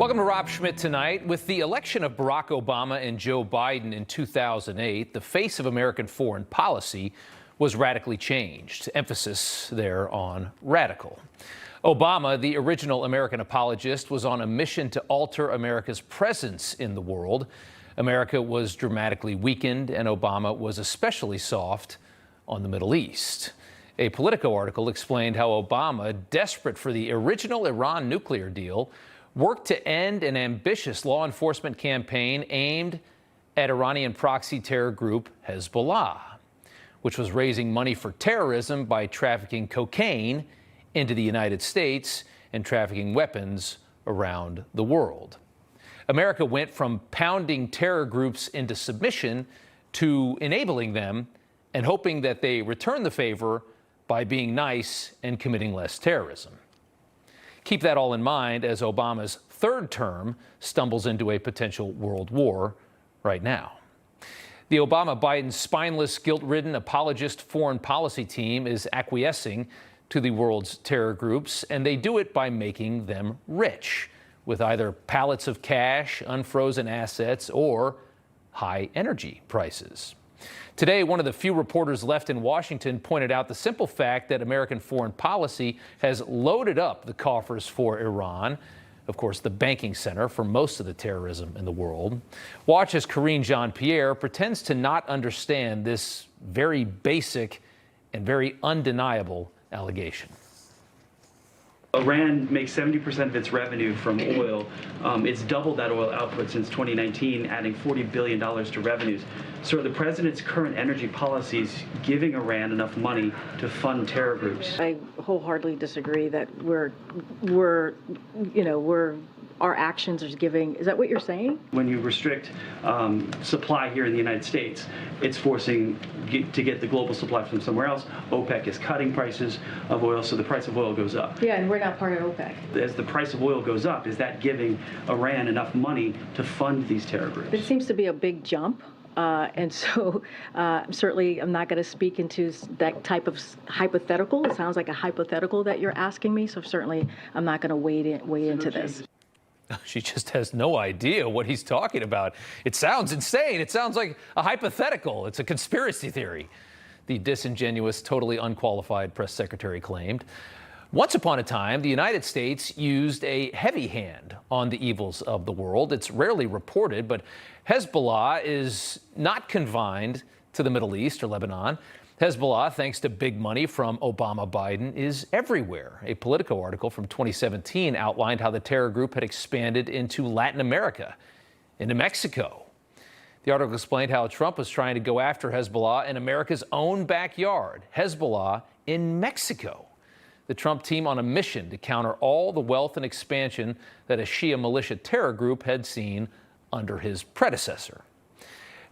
Welcome to Rob Schmitt Tonight. With the election of Barack Obama and Joe Biden in 2008, the face of American foreign policy was radically changed. Emphasis there on radical. Obama, the original American apologist, was on a mission to alter America's presence in the world. America was dramatically weakened, and Obama was especially soft on the Middle East. A Politico article explained how Obama, desperate for the original Iran nuclear deal, worked to end an ambitious law enforcement campaign aimed at Iranian proxy terror group Hezbollah, which was raising money for terrorism by trafficking cocaine into the United States and trafficking weapons around the world. America went from pounding terror groups into submission to enabling them and hoping that they return the favor by being nice and committing less terrorism. Keep that all in mind as Obama's third term stumbles into a potential world war right now. The Obama-Biden spineless, guilt-ridden, apologist foreign policy team is acquiescing to the world's terror groups, and they do it by making them rich with either pallets of cash, unfrozen assets, or high energy prices. Today, one of the few reporters left in Washington pointed out the simple fact that American foreign policy has loaded up the coffers for Iran, of course, the banking center for most of the terrorism in the world. Watch as Karine Jean-Pierre pretends to not understand this very basic and very undeniable allegation. Iran makes 70% of its revenue from oil. It's doubled that oil output since 2019, adding $40 billion to revenues. So are the president's current energy policies giving Iran enough money to fund terror groups? I wholeheartedly disagree that our actions are giving. Is that what you're saying? When you restrict supply here in the United States, it's forcing to get the global supply from somewhere else. OPEC is cutting prices of oil, so the price of oil goes up. Yeah, and we're not part of OPEC. As the price of oil goes up, is that giving Iran enough money to fund these terror groups? It seems to be a big jump. And so certainly I'm not going to speak into that type of hypothetical. It sounds like a hypothetical that you're asking me, so certainly I'm not going to wade into this. She just has no idea what he's talking about. It sounds insane. It sounds like a hypothetical. It's a conspiracy theory, the disingenuous, totally unqualified press secretary claimed. Once upon a time, the United States used a heavy hand on the evils of the world. It's rarely reported, but Hezbollah is not confined to the Middle East or Lebanon. Hezbollah, thanks to big money from Obama-Biden, is everywhere. A Politico article from 2017 outlined how the terror group had expanded into Latin America, into Mexico. The article explained how Trump was trying to go after Hezbollah in America's own backyard, Hezbollah in Mexico. The Trump team on a mission to counter all the wealth and expansion that a Shia militia terror group had seen under his predecessor.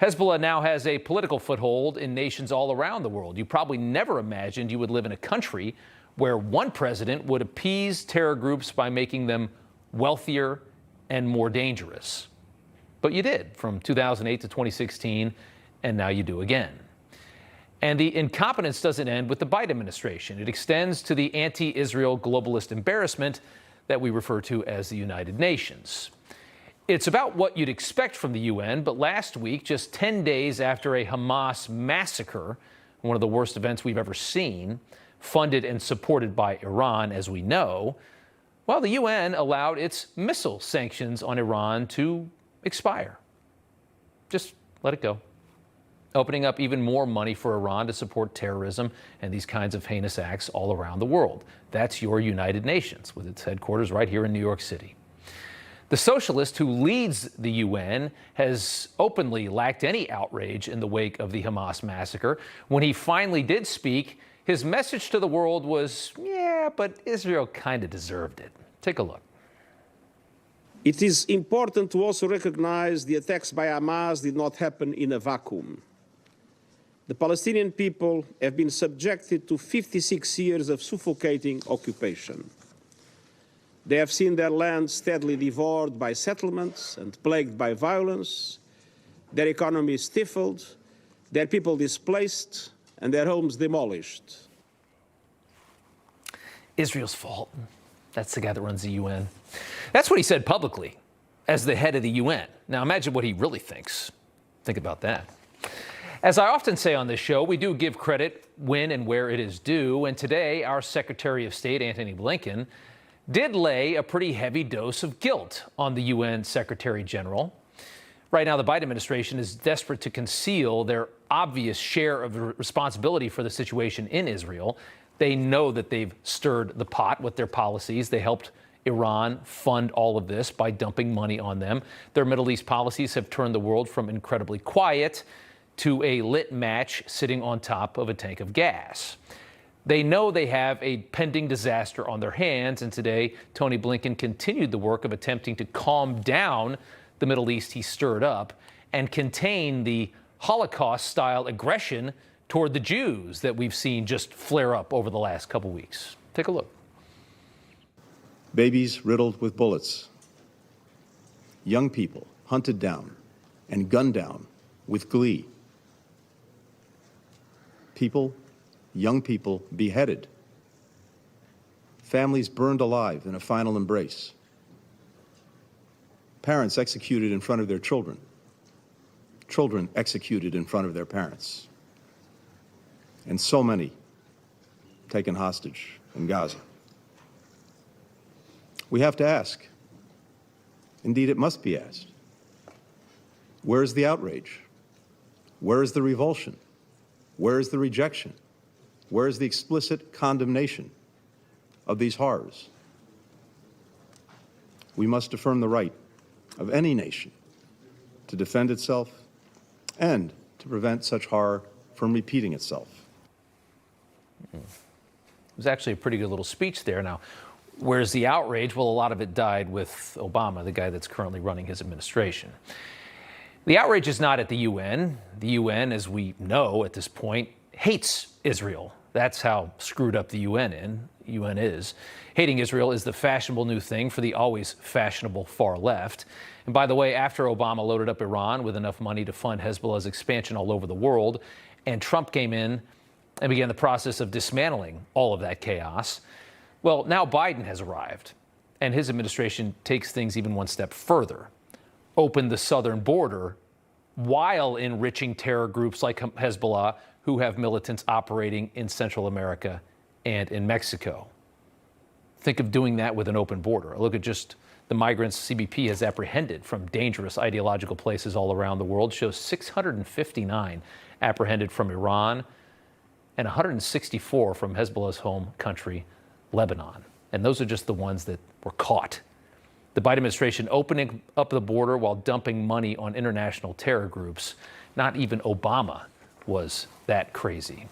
Hezbollah now has a political foothold in nations all around the world. You probably never imagined you would live in a country where one president would appease terror groups by making them wealthier and more dangerous. But you did from 2008 to 2016, and now you do again. And the incompetence doesn't end with the Biden administration. It extends to the anti-Israel globalist embarrassment that we refer to as the United Nations. It's about what you'd expect from the UN, but last week, just 10 days after a Hamas massacre, one of the worst events we've ever seen, funded and supported by Iran, as we know, well, the UN allowed its missile sanctions on Iran to expire. Just let it go. Opening up even more money for Iran to support terrorism and these kinds of heinous acts all around the world. That's your United Nations, with its headquarters right here in New York City. The socialist who leads the UN has openly lacked any outrage in the wake of the Hamas massacre. When he finally did speak, his message to the world was, yeah, but Israel kind of deserved it. Take a look. It is important to also recognize the attacks by Hamas did not happen in a vacuum. The Palestinian people have been subjected to 56 years of suffocating occupation. They have seen their land steadily devoured by settlements and plagued by violence, their economy stifled, their people displaced, and their homes demolished. Israel's fault. That's the guy that runs the UN. That's what he said publicly as the head of the UN. Now imagine what he really thinks. Think about that. As I often say on this show, we do give credit when and where it is due. And today, our Secretary of State, Antony Blinken, did lay a pretty heavy dose of guilt on the UN Secretary General. Right now, the Biden administration is desperate to conceal their obvious share of the responsibility for the situation in Israel. They know that they've stirred the pot with their policies. They helped Iran fund all of this by dumping money on them. Their Middle East policies have turned the world from incredibly quiet to a lit match sitting on top of a tank of gas. They know they have a pending disaster on their hands, and today, Tony Blinken continued the work of attempting to calm down the Middle East he stirred up and contain the Holocaust-style aggression toward the Jews that we've seen just flare up over the last couple weeks. Take a look. Babies riddled with bullets. Young people hunted down and gunned down with glee. Young people beheaded. Families burned alive in a final embrace. Parents executed in front of their children. Children executed in front of their parents. And so many taken hostage in Gaza. We have to ask, indeed it must be asked, where is the outrage? Where is the revulsion? Where is the rejection? Where is the explicit condemnation of these horrors? We must affirm the right of any nation to defend itself and to prevent such horror from repeating itself. It was actually a pretty good little speech there. Now, where's the outrage? Well, a lot of it died with Obama, the guy that's currently running his administration. The outrage is not at the UN. The UN, as we know at this point, hates Israel. That's how screwed up the UN is. Hating Israel is the fashionable new thing for the always fashionable far left. And by the way, after Obama loaded up Iran with enough money to fund Hezbollah's expansion all over the world, and Trump came in and began the process of dismantling all of that chaos, well, now Biden has arrived, and his administration takes things even one step further. Opened the southern border while enriching terror groups like Hezbollah, who have militants operating in Central America and in Mexico. Think of doing that with an open border. Look at just the migrants CBP has apprehended from dangerous ideological places all around the world. Shows 659 apprehended from Iran and 164 from Hezbollah's home country, Lebanon. And those are just the ones that were caught. The Biden administration opening up the border while dumping money on international terror groups. Not even Obama was that crazy.